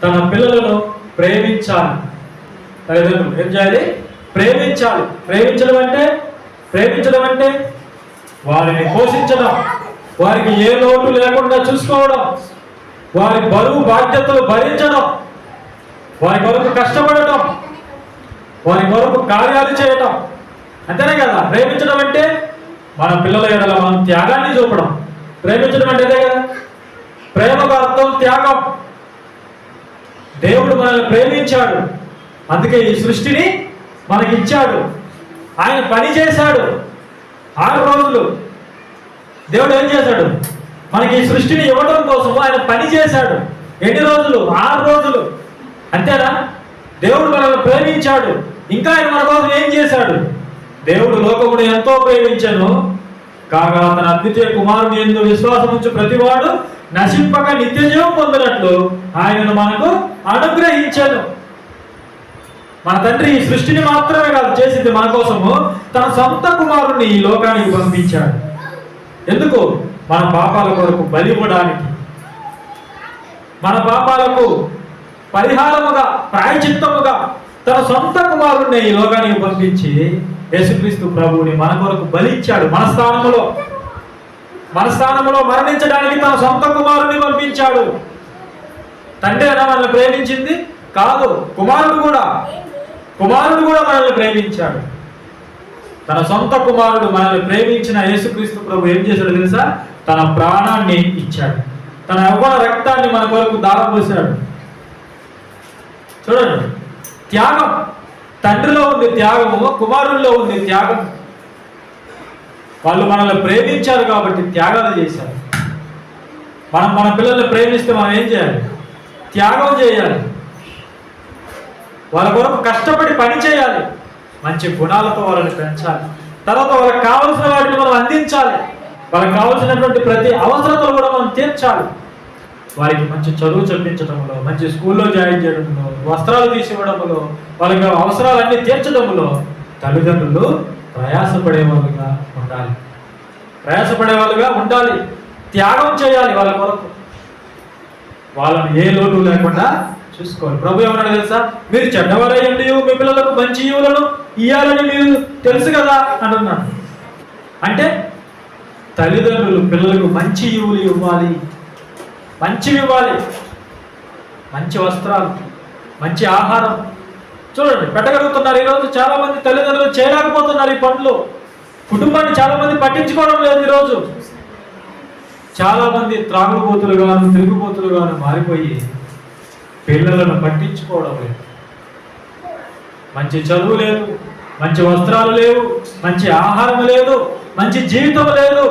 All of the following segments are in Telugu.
తన పిల్లలను ప్రేమించాలి. తల్లిదండ్రులు ఏం చేయాలి? ప్రేమించాలి. ప్రేమించడం అంటే వారిని పోషించడం, వారికి ఏ లోటు లేకుండా చూసుకోవడం, వారి బరువు బాధ్యతలు భరించడం, వారి కొరకు కష్టపడటం, వారి కొరకు కార్యాలు చేయటం. అంతేనే కదా ప్రేమించడం అంటే. మన పిల్లల ఎడల మనం త్యాగాన్ని చూపడం ప్రేమించడం అంటే అదే కదా. ప్రేమకు అర్థం త్యాగం. దేవుడు మనల్ని ప్రేమించాడు, అందుకే ఈ సృష్టిని మనకిచ్చాడు. ఆయన పని చేశాడు 6 రోజులు. దేవుడు ఏం చేశాడు? మనకి ఈ సృష్టిని ఇవ్వడం కోసం ఆయన పని చేశాడు. ఎన్ని రోజులు? 6 రోజులు. అంతేనా? దేవుడు మనల్ని ప్రేమించాడు. ఇంకా ఆయన మన కోసం ఏం చేశాడు? దేవుడు లోకమును ఎంతో ప్రేమించెను కాగా తన అద్వితీయ కుమారుని యందు విశ్వాసం ఉంచు ప్రతివాడు నశింపక నిత్య జీవం పొందినట్లు ఆయనను మనకు అనుగ్రహించాను. మన తండ్రి ఈ సృష్టిని మాత్రమే కాదు చేసింది మన కోసము, తన సొంత కుమారుని ఈ లోకానికి పంపించాడు. ఎందుకు? మన పాపాల కొరకు బలి ఇవ్వడానికి, మన పాపాలకు పరిహారముగా, ప్రాయచిత్తముగా తన సొంత కుమారుణ్ణి ఈ లోకానికి పంపించి యేసుక్రీస్తు ప్రభువుని మన కొరకు బలిచ్చాడు. మన స్థానంలో మరణించడానికి తన సొంత కుమారుని పంపించాడు. తండ్రి అయినా మనల్ని ప్రేమించింది కాదు, కుమారుడు కూడా మనల్ని ప్రేమించాడు. తన సొంత కుమారుడు మనల్ని ప్రేమించిన యేసుక్రీస్తు ప్రభు ఏం చేశాడు తెలుసా? తన ప్రాణాన్ని ఇచ్చాడు. తన యవ్వన రక్తాన్ని మన కొరకు దారపోసాడు. చూడండి, త్యాగం. తండ్రిలో ఉంది త్యాగము, కుమారుల్లో ఉంది త్యాగం. వాళ్ళు మనల్ని ప్రేమించారు కాబట్టి త్యాగాలు చేశారు. మనం మన పిల్లల్ని ప్రేమిస్తే మనం ఏం చేయాలి? త్యాగం చేయాలి. వాళ్ళ కొరకు కష్టపడి పని చేయాలి. మంచి గుణాలతో వాళ్ళని పెంచాలి. తర్వాత వాళ్ళకి కావలసిన వాటిని మనం అందించాలి. వాళ్ళకి కావలసినటువంటి ప్రతి అవసరతలు కూడా మనం తీర్చాలి. వారికి మంచి చదువు చెప్పించడంలో, మంచి స్కూల్లో జాయిన్ చేయడంలో, వస్త్రాలు తీసివ్వడంలో, వాళ్ళకి అవసరాలన్నీ తీర్చడంలో తల్లిదండ్రులు ప్రయాసపడేవాళ్ళుగా ఉండాలి. త్యాగం చేయాలి వాళ్ళ కొరకు. వాళ్ళని ఏ లోటు లేకుండా చూసుకోవాలి. ప్రభు ఏమన్నాడు తెలుసా? మీరు చెడ్డవారయ్యండి మీ పిల్లలకు మంచి ఈవులను ఇయ్యాలని మీరు తెలుసు కదా అంటున్నాడు. అంటే తల్లిదండ్రులు పిల్లలకు మంచి ఈవులు ఇవ్వాలి, మంచివి ఇవ్వాలి. మంచి వస్త్రాలు, మంచి ఆహారం. చూడండి, పెట్టగలుగుతున్నారు. ఈరోజు చాలా మంది తల్లిదండ్రులు చేయలేకపోతున్నారు ఈ పనులు. కుటుంబాన్ని చాలా మంది పట్టించుకోవడం లేదు. ఈరోజు చాలా మంది త్రాగుబోతులుగాను, తిరుగుబోతులుగాను మారిపోయి పిల్లలను పట్టించుకోవడం లేదు. మంచి చదువు లేదు, మంచి వస్త్రాలు లేవు, మంచి ఆహారం లేదు, మంచి జీవితం లేదు.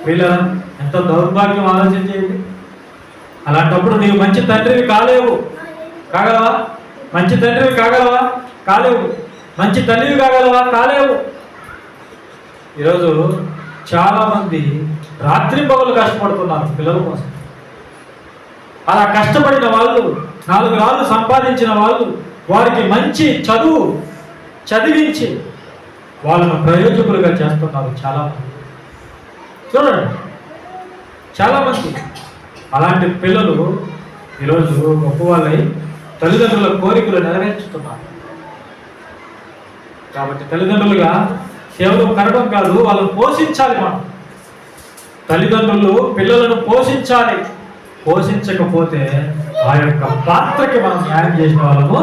పిల్లలు ఎంత దౌర్భాగ్యం ఆలోచన చేయండి. అలాంటప్పుడు నీవు మంచి తండ్రివి కాగలవా? మంచి తండ్రివి కాగలవా? కాలేవు. మంచి తల్లివి కాగలవా? కాలేవు. ఈరోజు చాలా మంది రాత్రింపగలు కష్టపడుతున్నారు పిల్లల కోసం. అలా కష్టపడిన వాళ్ళు, 4 రాళ్ళు సంపాదించిన వాళ్ళు, వారికి మంచి చదువు చదివించి వాళ్ళను ప్రయోజకులుగా చేస్తున్నారు చాలా మంది. చూడండి, చాలా మంది అలాంటి పిల్లలు ఈరోజు గొప్ప వాళ్ళై తల్లిదండ్రుల కోరికలు నెరవేర్చుతున్నారు. కాబట్టి తల్లిదండ్రులుగా కేవలం కనడం కాదు, వాళ్ళని పోషించాలి. మనం తల్లిదండ్రులు పిల్లలను పోషించాలి. పోషించకపోతే ఆ యొక్క పాత్రకి మనం న్యాయం చేసిన వాళ్ళము.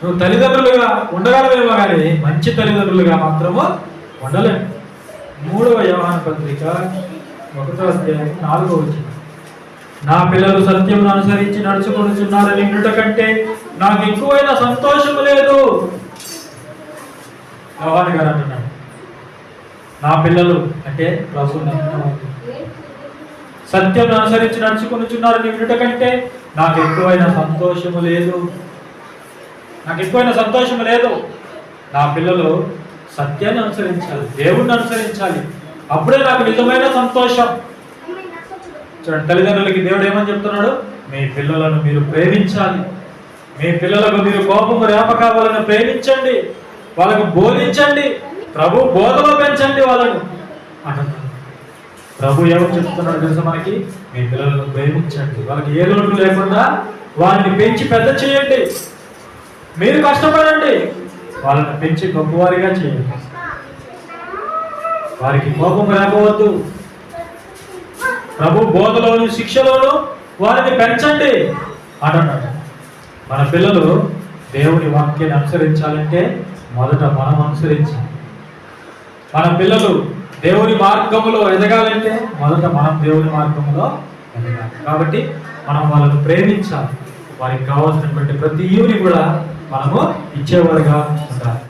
నువ్వు తల్లిదండ్రులుగా ఉండగలవేమో కానీ మంచి తల్లిదండ్రులుగా మాత్రము ఉండలేము. 3వ యోహాను పత్రిక 1వ అధ్యాయం 4వ వచనం. నా పిల్లలు సత్యమును అనుసరించి నడుచుకొనుచున్నారని వినుట కంటే నాకు ఎక్కువైన సంతోషము లేదు. యోహాను గారు అంటున్నాడు, నా పిల్లలు అంటే ప్రభువు సత్యమును అనుసరించి నడుచుకొనుచున్నారని వినుట కంటే నాకు ఎక్కువైన సంతోషము లేదు. నా పిల్లలు సత్యాన్ని అనుసరించాలి, దేవుణ్ణి అనుసరించాలి. అప్పుడే నాకు నిజమైన సంతోషం. చూడండి, తల్లిదండ్రులకి దేవుడు ఏమని చెప్తున్నాడు? మీ పిల్లలను మీరు ప్రేమించాలి. మీ పిల్లలకు మీరు కోపము రేపక వాళ్ళని ప్రేమించండి, వాళ్ళకు బోధించండి, ప్రభు బోధలో పెంచండి వాళ్ళను అంటున్నాడు. ప్రభు ఎవరు చెప్తున్నాడు తెలుసా మనకి? మీ పిల్లలను ప్రేమించండి, వాళ్ళకి ఏ లోటు లేకుండా వారిని పెంచి పెద్ద చేయండి. మీరు కష్టపడండి, వాళ్ళని పెంచి గొప్పవారిగా చేయండి. వారికి కోపం రాకవద్దు. ప్రభు బోధలోను శిక్షలోను వారిని పెంచండి అంటున్నాడు. మన పిల్లలు దేవుని వాక్యాన్ని అనుసరించాలంటే మొదట మనం అనుసరించాలి. మన పిల్లలు దేవుని మార్గములో ఎదగాలంటే మొదట మనం దేవుని మార్గములో ఎదగాలి. కాబట్టి మనం వాళ్ళను ప్రేమించాలి. వారికి కావాల్సినటువంటి ప్రతి ఈవుని కూడా మనము ఇచ్చేవారుగా ఉండాలి.